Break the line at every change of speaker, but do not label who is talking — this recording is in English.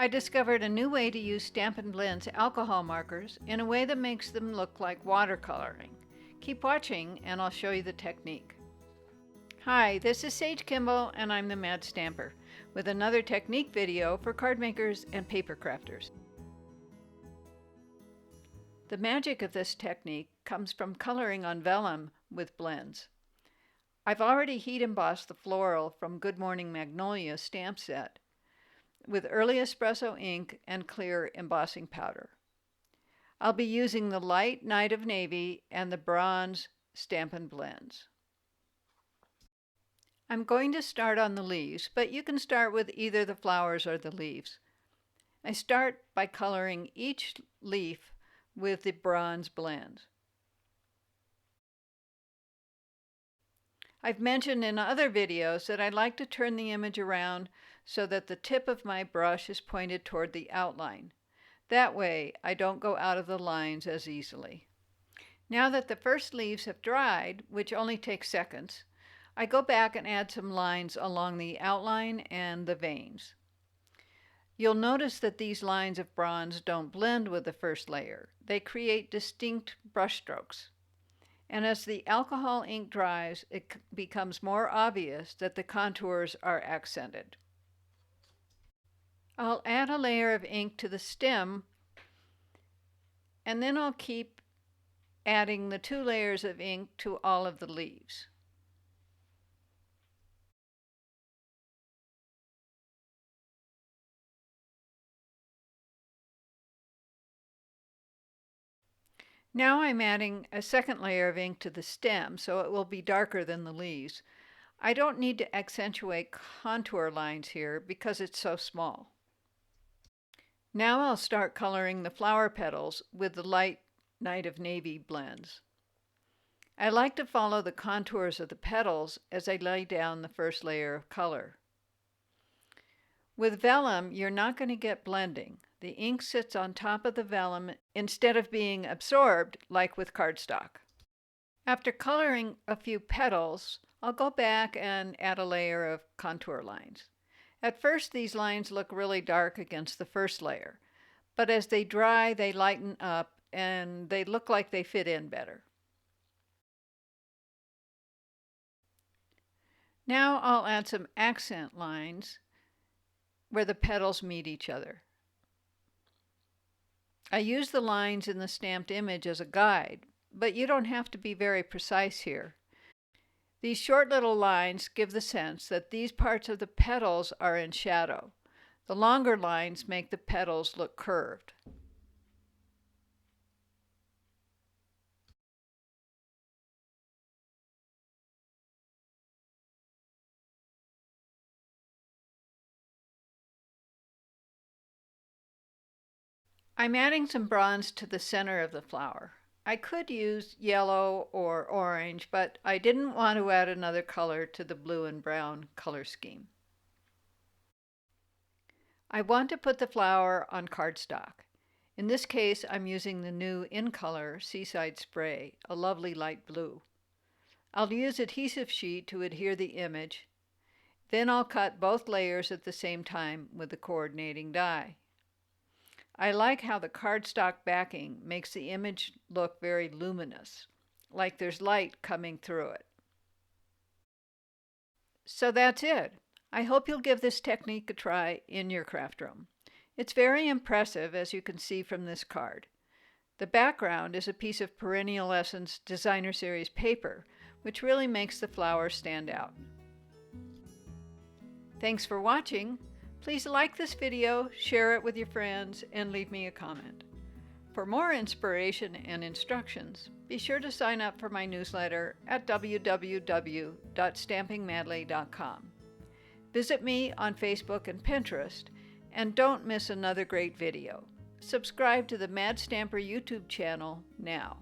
I discovered a new way to use Stampin Blends alcohol markers in a way that makes them look like watercoloring. Keep watching and I'll show you the technique. Hi, this is Sage Kimball and I'm the Mad Stamper with another technique video for card makers and paper crafters. The magic of this technique comes from coloring on vellum with blends. I've already heat embossed the floral from Good Morning Magnolia stamp set with early espresso ink and clear embossing powder. I'll be using the light Night of Navy and the bronze Stampin Blends. I'm going to start on the leaves, but you can start with either the flowers or the leaves. I start by coloring each leaf with the bronze blends. I've mentioned in other videos that I like to turn the image around so that the tip of my brush is pointed toward the outline. That way, I don't go out of the lines as easily. Now that the first leaves have dried, which only takes seconds, I go back and add some lines along the outline and the veins. You'll notice that these lines of bronze don't blend with the first layer. They create distinct brush strokes. And as the alcohol ink dries, it becomes more obvious that the contours are accented. I'll add a layer of ink to the stem, and then I'll keep adding the 2 layers of ink to all of the leaves. Now I'm adding a second layer of ink to the stem, so it will be darker than the leaves. I don't need to accentuate contour lines here because it's so small. Now I'll start coloring the flower petals with the light Night of Navy blends. I like to follow the contours of the petals as I lay down the first layer of color. With vellum, you're not going to get blending. The ink sits on top of the vellum instead of being absorbed like with cardstock. After coloring a few petals, I'll go back and add a layer of contour lines. At first, these lines look really dark against the first layer, but as they dry, they lighten up and they look like they fit in better. Now I'll add some accent lines where the petals meet each other. I use the lines in the stamped image as a guide, but you don't have to be very precise here. These short little lines give the sense that these parts of the petals are in shadow. The longer lines make the petals look curved. I'm adding some bronze to the center of the flower. I could use yellow or orange, but I didn't want to add another color to the blue and brown color scheme. I want to put the flower on cardstock. In this case, I'm using the new In Color Seaside Spray, a lovely light blue. I'll use adhesive sheet to adhere the image. Then I'll cut both layers at the same time with the coordinating die. I like how the cardstock backing makes the image look very luminous, like there's light coming through it. So that's it. I hope you'll give this technique a try in your craft room. It's very impressive, as you can see from this card. The background is a piece of Perennial Essence Designer Series paper, which really makes the flower stand out. Thanks for watching. Please like this video, share it with your friends, and leave me a comment. For more inspiration and instructions, be sure to sign up for my newsletter at www.stampingmadly.com. Visit me on Facebook and Pinterest, and don't miss another great video. Subscribe to the Mad Stamper YouTube channel now.